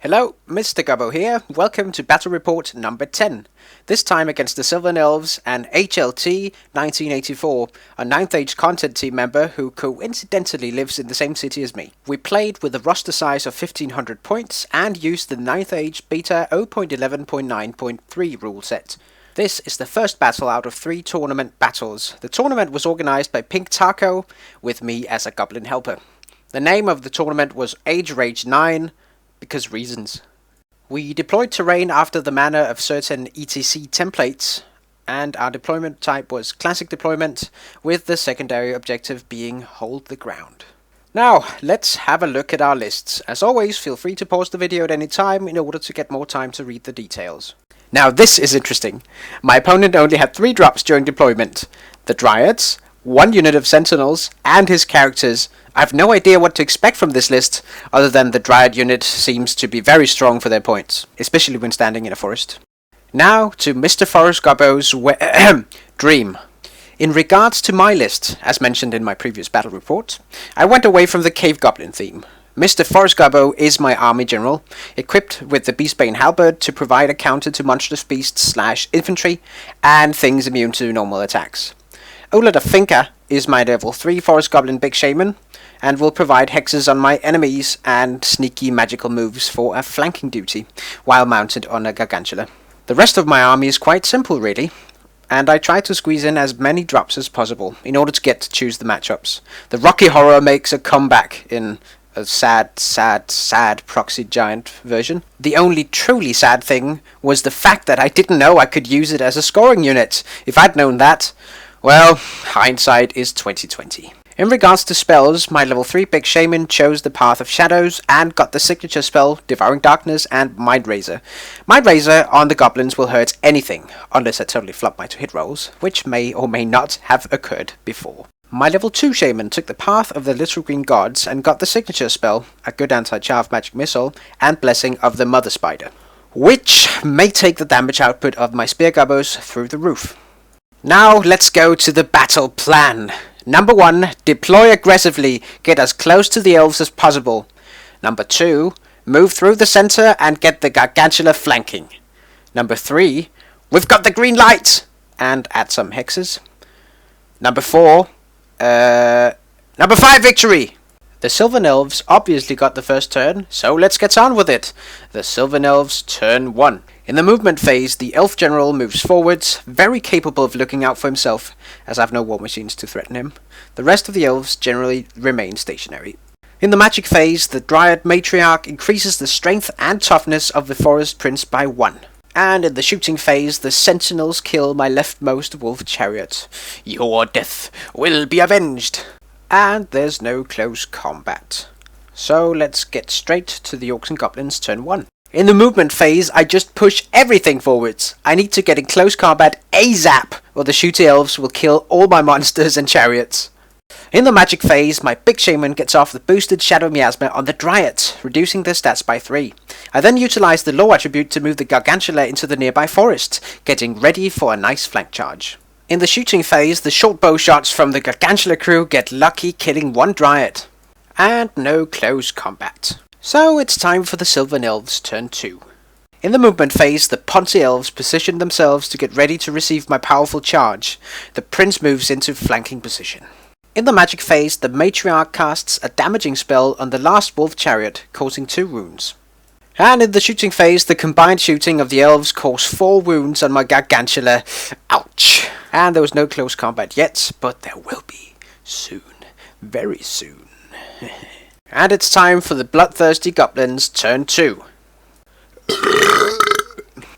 Hello, Mr.Gobbo here. Welcome to Battle Report number 10. This time against the Sylvan Elves and HLT 1984, a 9th Age content team member who coincidentally lives in the same city as me. We played with a roster size of 1500 points and used the 9th Age v.0.11.9.3 rule set. This is the first battle out of 3 tournament battles. The tournament was organized by Pink Taco, with me as a goblin helper. The name of the tournament was Age Rage 9, because reasons. We deployed terrain after the manner of certain ETC templates, and our deployment type was classic deployment, with the secondary objective being hold the ground. Now, let's have a look at our lists. As always, feel free to pause the video at any time in order to get more time to read the details. Now this is interesting. My opponent only had 3 drops during deployment. The Dryads, 1 unit of Sentinels, and his characters. I have no idea what to expect from this list, other than the Dryad unit seems to be very strong for their points, especially when standing in a forest. Now to Mr. Gobbo's dream. In regards to my list, as mentioned in my previous battle report, I went away from the Cave Goblin theme. Mr. Gobbo is my army general, equipped with the Beastbane Halberd to provide a counter to monstrous beasts / infantry, and things immune to normal attacks. Ola the Finka is my level 3 Forest Goblin Big Shaman, and will provide hexes on my enemies and sneaky magical moves for a flanking duty, while mounted on a Gargantula. The rest of my army is quite simple really, and I try to squeeze in as many drops as possible, in order to get to choose the matchups. The Rocky Horror makes a comeback in a sad proxy giant version. The only truly sad thing was the fact that I didn't know I could use it as a scoring unit. If I'd known that, well, hindsight is 2020. In regards to spells, my level 3 Big Shaman chose the Path of Shadows and got the signature spell Devouring Darkness and Mind Razor. Mind Razor on the goblins will hurt anything, unless I totally flop my 2 hit rolls, which may or may not have occurred before. My level 2 Shaman took the Path of the Little Green Gods and got the signature spell, a good anti-chaff magic missile, and Blessing of the Mother Spider, which may take the damage output of my Spear Gobbos through the roof. Now let's go to the battle plan. Number 1, deploy aggressively, get as close to the elves as possible. Number 2, move through the center and get the Gargantula flanking. Number 3, we've got the green light, and add some hexes. Number 4, number 5, victory! The Sylvan Elves obviously got the first turn, so let's get on with it. The Sylvan Elves turn 1. In the movement phase, the Elf General moves forwards, very capable of looking out for himself, as I have no war machines to threaten him. The rest of the Elves generally remain stationary. In the magic phase, the Dryad Matriarch increases the strength and toughness of the Forest Prince by 1. And in the shooting phase, the Sentinels kill my leftmost Wolf Chariot. Your death will be avenged! And there's no close combat. So let's get straight to the Orcs and Goblins turn 1. In the movement phase, I just push everything forwards. I need to get in close combat ASAP, or the shooty elves will kill all my monsters and chariots. In the magic phase, my Big Shaman gets off the boosted Shadow Miasma on the Dryads, reducing their stats by 3. I then utilize the Law attribute to move the Gargantula into the nearby forest, getting ready for a nice flank charge. In the shooting phase, the short bow shots from the Gargantula crew get lucky, killing 1 Dryad. And no close combat. So it's time for the Sylvan Elves turn 2. In the movement phase, the Ponzi Elves position themselves to get ready to receive my powerful charge. The Prince moves into flanking position. In the magic phase, the Matriarch casts a damaging spell on the last Wolf Chariot, causing 2 wounds. And in the shooting phase, the combined shooting of the Elves caused 4 wounds on my Gargantula. Ouch! And there was no close combat yet, but there will be. Soon. Very soon. And it's time for the Bloodthirsty Goblins turn 2.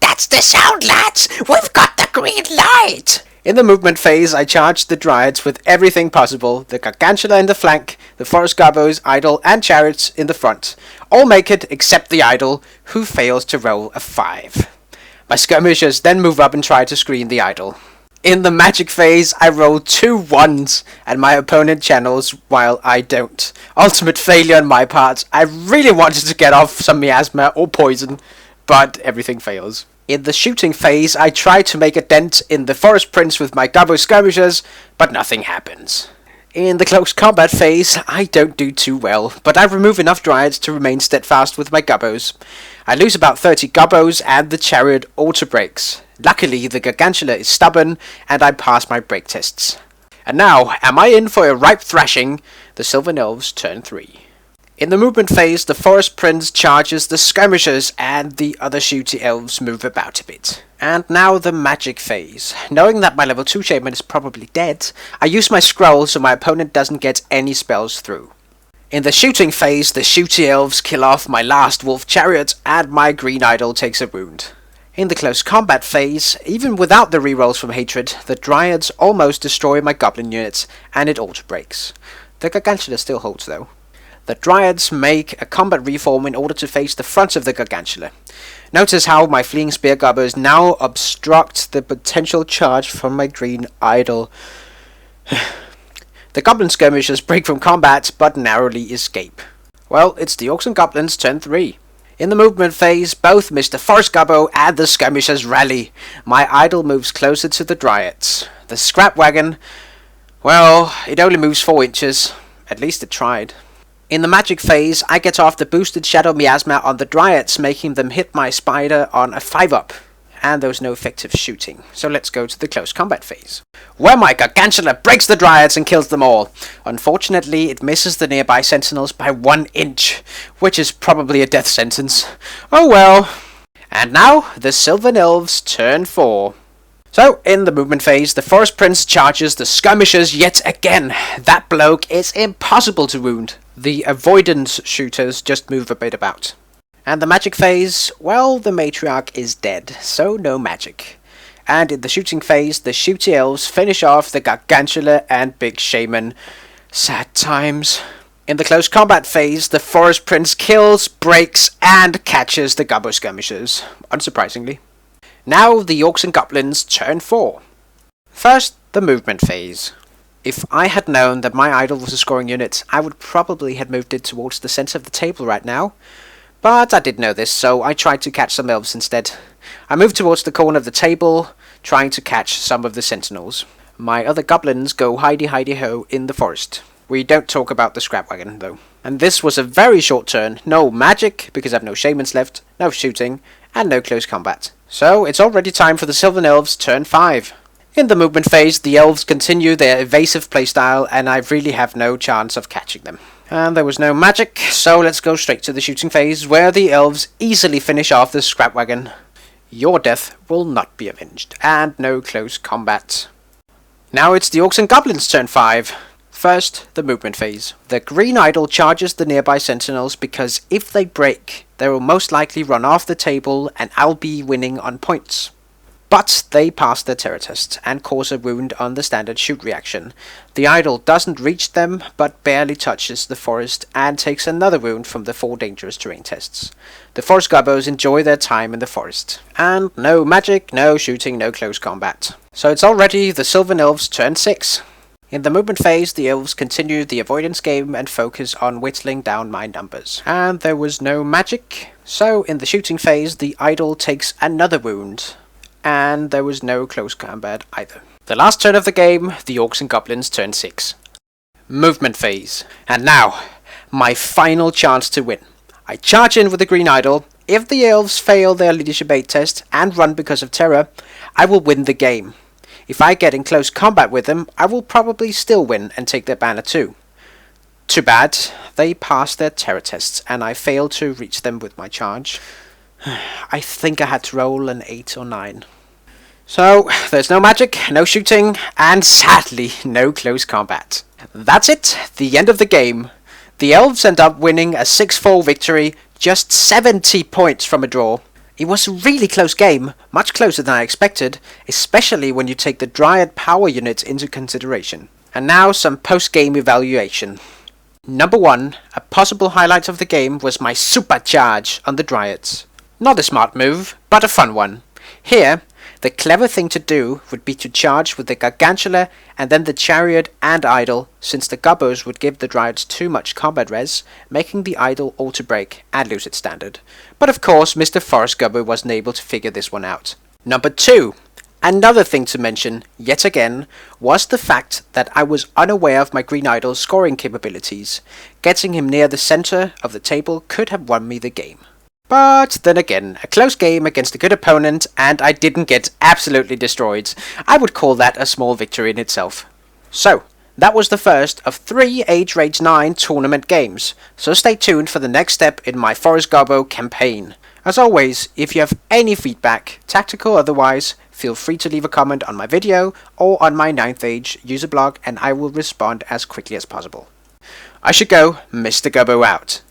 That's the sound, lads! We've got the green light! In the movement phase, I charged the Dryads with everything possible, the Gargantula in the flank, the Forest Gobbos, Idol, and Chariots in the front. All make it except the Idol, who fails to roll a 5. My skirmishers then move up and try to screen the Idol. In the magic phase, I roll 2 1s, and my opponent channels while I don't. Ultimate failure on my part. I really wanted to get off some miasma or poison, but everything fails. In the shooting phase, I try to make a dent in the Forest Prince with my Gobbo skirmishers, but nothing happens. In the close combat phase, I don't do too well, but I remove enough dryads to remain steadfast with my Gobbos. I lose about 30 Gobbos and the chariot auto-breaks. Luckily, the Gargantula is stubborn and I pass my break tests. And now, am I in for a ripe thrashing? The Sylvan Elves turn 3. In the movement phase, the Forest Prince charges the skirmishers and the other shooty elves move about a bit. And now the magic phase. Knowing that my level 2 shaman is probably dead, I use my scroll so my opponent doesn't get any spells through. In the shooting phase, the shooty elves kill off my last wolf chariot and my green idol takes a wound. In the close combat phase, even without the rerolls from hatred, the dryads almost destroy my goblin units and it auto breaks. The Gargantula still holds though. The dryads make a combat reform in order to face the front of the Gargantula. Notice how my fleeing spear gobbers now obstruct the potential charge from my green idol. The goblin skirmishers break from combat but narrowly escape. Well, it's the Orcs and Goblins turn 3. In the movement phase, both Mr.Gobbo and the skirmishers rally. My idol moves closer to the dryads. The scrap wagon, well, it only moves 4 inches. At least it tried. In the magic phase, I get off the boosted Shadow Miasma on the dryads, making them hit my spider on a 5-up. And there was no effective shooting. So let's go to the close combat phase, where my Gargantula breaks the dryads and kills them all. Unfortunately, it misses the nearby sentinels by 1 inch, which is probably a death sentence. Oh well. And now, the Sylvan Elves turn 4. So, in the movement phase, the Forest Prince charges the skirmishers yet again. That bloke is impossible to wound. The avoidance shooters just move a bit about. And the magic phase, well, the matriarch is dead, so no magic. And in the shooting phase, the shooty elves finish off the Gargantula and big shaman. Sad times. In the close combat phase, the Forest Prince kills, breaks, and catches the Gobbo skirmishers, unsurprisingly. Now the Orcs and Goblins turn 4. First, the movement phase. If I had known that my idol was a scoring unit, I would probably have moved it towards the center of the table right now. But I did know this, so I tried to catch some elves instead. I moved towards the corner of the table, trying to catch some of the sentinels. My other goblins go hidey-hidey-ho in the forest. We don't talk about the scrap wagon, though. And this was a very short turn. No magic, because I have no shamans left, no shooting, and no close combat. So, it's already time for the Sylvan Elves turn 5. In the movement phase, the elves continue their evasive playstyle, and I really have no chance of catching them. And there was no magic, so let's go straight to the shooting phase, where the elves easily finish off the scrap wagon. Your death will not be avenged, and no close combat. Now it's the Orcs and Goblins turn 5. First, the movement phase. The green idol charges the nearby sentinels because if they break, they will most likely run off the table and I'll be winning on points. But they pass their terror test and cause a wound on the standard shoot reaction. The idol doesn't reach them, but barely touches the forest and takes another wound from the 4 dangerous terrain tests. The forest gobbos enjoy their time in the forest. And no magic, no shooting, no close combat. So it's already the Sylvan Elves turn 6. In the movement phase, the elves continue the avoidance game and focus on whittling down my numbers. And there was no magic, so in the shooting phase, the idol takes another wound. And there was no close combat either. The last turn of the game, the Orcs and Goblins turn 6. Movement phase. And now, my final chance to win. I charge in with the green idol. If the elves fail their leadership 8 test and run because of terror, I will win the game. If I get in close combat with them, I will probably still win and take their banner too. Too bad, they passed their terror tests and I failed to reach them with my charge. I think I had to roll an 8 or 9. So, there's no magic, no shooting, and sadly, no close combat. That's it, the end of the game. The elves end up winning a 6-4 victory, just 70 points from a draw. It was a really close game, much closer than I expected, especially when you take the Dryad power unit into consideration. And now some post-game evaluation. Number 1, a possible highlight of the game was my supercharge on the Dryads. Not a smart move, but a fun one. Here, the clever thing to do would be to charge with the Gargantula and then the Chariot and Idol, since the Gobbos would give the Dryads too much combat res, making the Idol auto-break and lose its standard. But of course, Mr. Gobbo wasn't able to figure this one out. Number 2, Another thing to mention, yet again, was the fact that I was unaware of my Green Idol's scoring capabilities. Getting him near the center of the table could have won me the game. But then again, a close game against a good opponent and I didn't get absolutely destroyed. I would call that a small victory in itself. So, that was the first of 3 Age Range 9 tournament games, so stay tuned for the next step in my Orcs Gobbo campaign. As always, if you have any feedback, tactical or otherwise, feel free to leave a comment on my video or on my 9th Age user blog and I will respond as quickly as possible. I should go, Mr.Gobbo out.